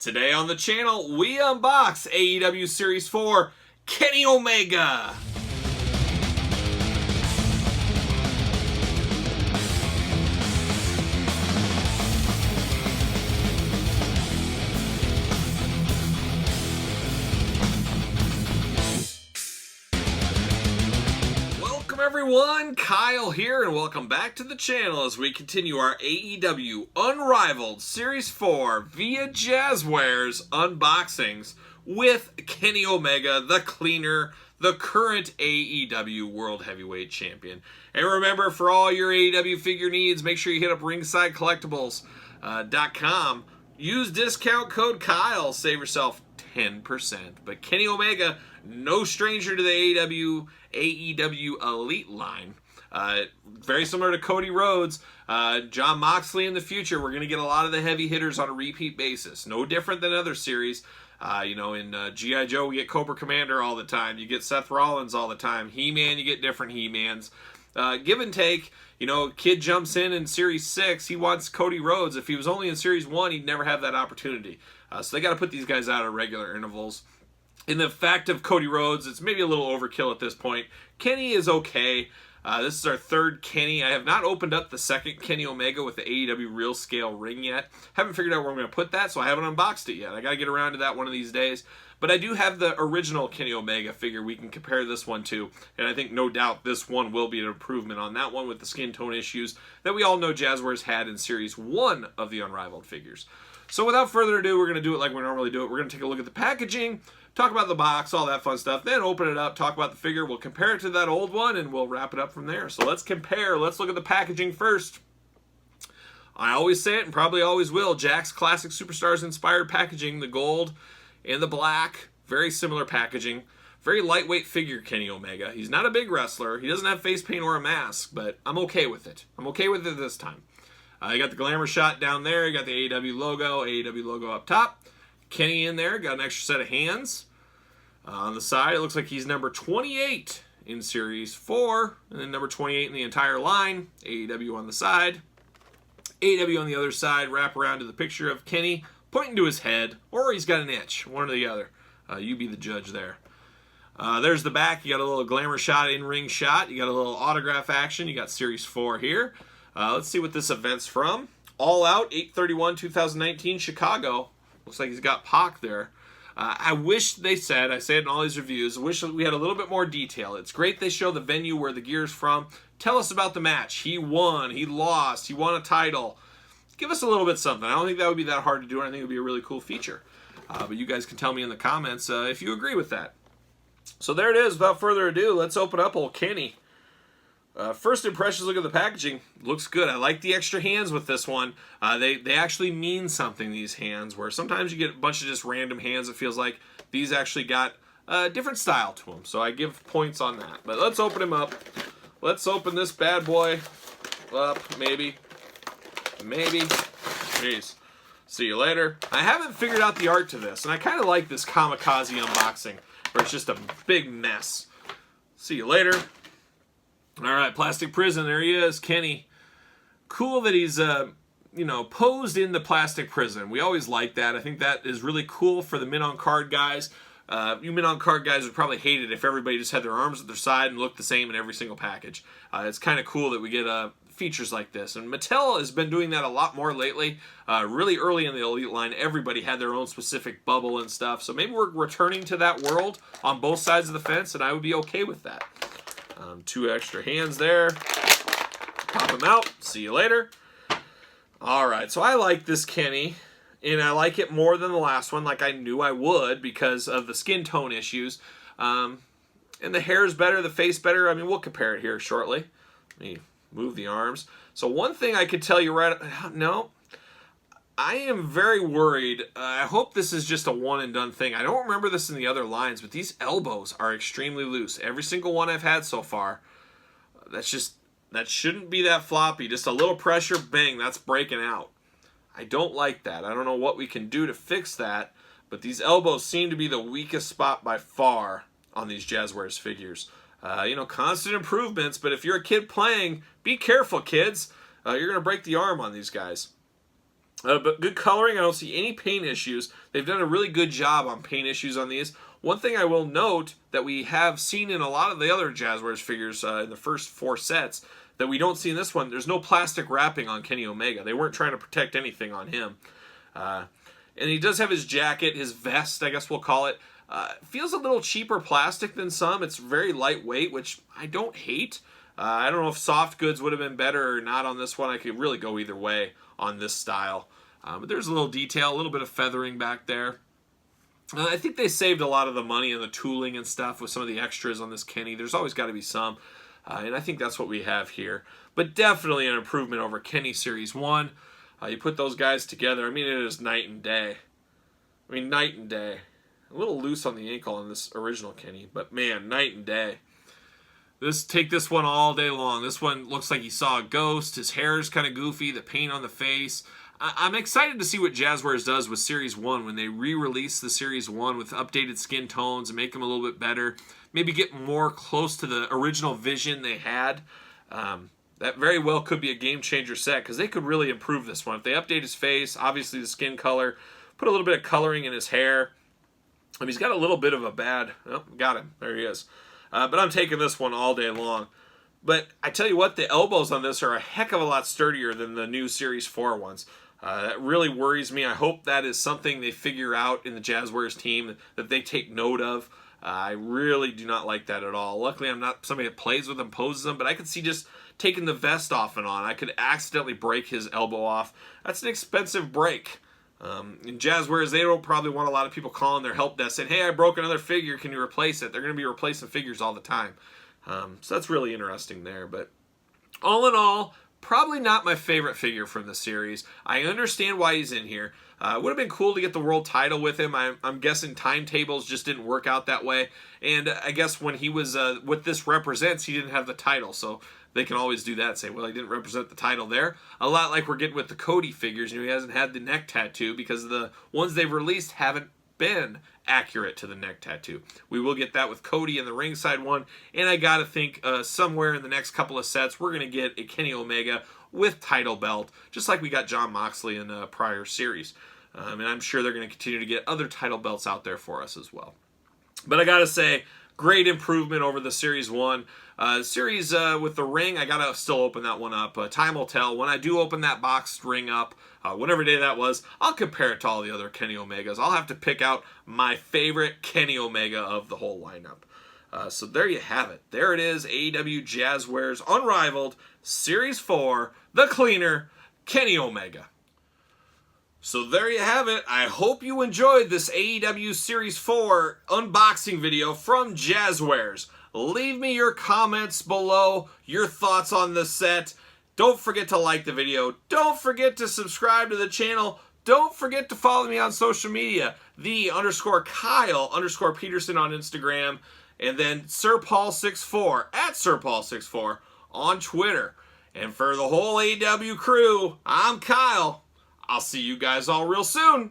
Today on the channel, we unbox AEW Series 4, Kenny Omega. Welcome everyone, Kyle here, and welcome back to the channel as we continue our AEW Unrivaled Series 4 via Jazzwares unboxings with Kenny Omega, the cleaner, the current AEW World Heavyweight Champion. And remember, for all your AEW figure needs, make sure you hit up ringsidecollectibles.com. Use discount code Kyle, save yourself 10%. But Kenny Omega, no stranger to the AEW Elite line. Very similar to Cody Rhodes, Jon Moxley in the future. We're going to get a lot of the heavy hitters on a repeat basis. No different than other series. In G.I. Joe, we get Cobra Commander all the time. You get Seth Rollins all the time. He-Man, you get different He-Mans. Give and take. Kid jumps in Series 6. He wants Cody Rhodes. If he was only in Series 1, he'd never have that opportunity. So they got to put these guys out at regular intervals. In the fact of Cody Rhodes, it's maybe a little overkill at this point. Kenny is okay. This is our third Kenny. I have not opened up the second Kenny Omega with the AEW Real Scale ring yet. Haven't figured out where I'm going to put that, so I haven't unboxed it yet. I got to get around to that one of these days. But I do have the original Kenny Omega figure we can compare this one to, and I think no doubt this one will be an improvement on that one with the skin tone issues that we all know Jazzwares had in Series 1 of the Unrivaled figures. So without further ado, we're going to do it like we normally do it. We're going to take a look at the packaging, talk about the box, all that fun stuff, then open it up, talk about the figure. We'll compare it to that old one, and we'll wrap it up from there. So let's compare. Let's look at the packaging first. I always say it, and probably always will, Jakks Classic Superstars inspired packaging, the gold and the black, very similar packaging. Very lightweight figure, Kenny Omega. He's not a big wrestler. He doesn't have face paint or a mask, but I'm okay with it. I'm okay with it this time. You got the glamour shot down there. You got the AEW logo up top. Kenny in there, got an extra set of hands. On the side, it looks like he's number 28 in Series 4, and then number 28 in the entire line. AEW on the side. AEW on the other side, wrap around to the picture of Kenny pointing to his head, or he's got an itch, one or the other. You be the judge there. There's the back. You got a little glamour shot, in-ring shot. You got a little autograph action. You got Series 4 here. Let's see what this event's from. All Out, 8/31/2019, Chicago. Looks like he's got Pac there. I wish they said, I say it in all these reviews, I wish we had a little bit more detail. It's great they show the venue where the gear's from. Tell us about the match. He won, he lost, he won a title. Give us a little bit something. I don't think that would be that hard to do, and I think it would be a really cool feature. But you guys can tell me in the comments if you agree with that. So there it is. Without further ado, let's open up old Kenny. First impressions, look at the packaging. Looks good. I like the extra hands with this one. They actually mean something, these hands, where sometimes you get a bunch of just random hands. It feels like these actually got a different style to them. So I give points on that. But let's open him up. Let's open this bad boy up, maybe. Maybe. Jeez. See you later. I haven't figured out the art to this, and I kind of like this kamikaze unboxing, where it's just a big mess. See you later. All right, plastic prison. There he is, Kenny. Cool that he's, posed in the plastic prison. We always like that. I think that is really cool for the men-on-card guys. You men-on-card guys would probably hate it if everybody just had their arms at their side and looked the same in every single package. It's kind of cool that we get features like this. And Mattel has been doing that a lot more lately. Really early in the Elite line, everybody had their own specific bubble and stuff. So maybe we're returning to that world on both sides of the fence, and I would be okay with that. 2 extra hands there. Pop them out. See you later. All right, so I like this Kenny, and I like it more than the last one, like I knew I would because of the skin tone issues. And the hair's better, the face better. I mean, we'll compare it here shortly. Let me move the arms. So one thing I could tell you no, I am very worried. I hope this is just a one and done thing. I don't remember this in the other lines, but these elbows are extremely loose. Every single one I've had so far, that shouldn't be that floppy. Just a little pressure, bang, that's breaking out. I don't like that. I don't know what we can do to fix that, but these elbows seem to be the weakest spot by far on these Jazzwares figures. Constant improvements, but if you're a kid playing, be careful, kids. You're going to break the arm on these guys. But good coloring. I don't see any paint issues. They've done a really good job on paint issues on these. One thing I will note that we have seen in a lot of the other Jazzwares figures in the first 4 sets that we don't see in this one, there's no plastic wrapping on Kenny Omega. They weren't trying to protect anything on him. And he does have his jacket, his vest, I guess we'll call it. Feels a little cheaper plastic than some. It's very lightweight, which I don't hate. I don't know if soft goods would have been better or not on this one. I could really go either way on this style. But there's a little detail, a little bit of feathering back there. I think they saved a lot of the money and the tooling and stuff with some of the extras on this Kenny. There's always got to be some. And I think that's what we have here. But definitely an improvement over Kenny Series 1. You put those guys together, I mean, it is night and day. I mean, night and day. A little loose on the ankle on this original Kenny, but man, night and day. Take this one all day long. This one looks like he saw a ghost. His hair is kind of goofy. The paint on the face. I'm excited to see what Jazzwares does with Series 1 when they re-release the Series 1 with updated skin tones and make them a little bit better. Maybe get more close to the original vision they had. That very well could be a game-changer set because they could really improve this one. If they update his face, obviously the skin color, put a little bit of coloring in his hair. I mean, he's got a little bit of a bad... Oh, got him. There he is. But I'm taking this one all day long. But I tell you what, the elbows on this are a heck of a lot sturdier than the new Series 4 ones. That really worries me. I hope that is something they figure out in the Jazzwares team that they take note of. I really do not like that at all. Luckily, I'm not somebody that plays with them, poses them, but I could see just taking the vest off and on. I could accidentally break his elbow off. That's an expensive break. In Jazzwares, they don't probably want a lot of people calling their help desk saying, hey, I broke another figure, can you replace it? They're going to be replacing figures all the time. So that's really interesting there. But all in all, probably not my favorite figure from the series. I understand why he's in here. It would have been cool to get the world title with him. I'm guessing timetables just didn't work out that way. And I guess when he was, what this represents, he didn't have the title. So they can always do that, say, well, he didn't represent the title there. A lot like we're getting with the Cody figures. He hasn't had the neck tattoo because the ones they've released haven't been accurate to the neck tattoo. We will get that with Cody in the ringside one. And I got to think somewhere in the next couple of sets, we're going to get a Kenny Omega with title belt, just like we got Jon Moxley in a prior series. And I'm sure they're going to continue to get other title belts out there for us as well. But I got to say, great improvement over the Series 1. Series with the ring, I got to still open that one up. Time will tell. When I do open that boxed ring up, whatever day that was, I'll compare it to all the other Kenny Omegas. I'll have to pick out my favorite Kenny Omega of the whole lineup. So there you have it. There it is, AEW Jazzwares Unrivaled, Series 4, the cleaner, Kenny Omega. So there you have it. I hope you enjoyed this AEW Series 4 unboxing video from Jazzwares. Leave me your comments below, your thoughts on the set. Don't forget to like the video. Don't forget to subscribe to the channel. Don't forget to follow me on social media. _Kyle_Peterson on Instagram. And then SirPaul64 at SirPaul64 on Twitter. And for the whole AEW crew, I'm Kyle. I'll see you guys all real soon.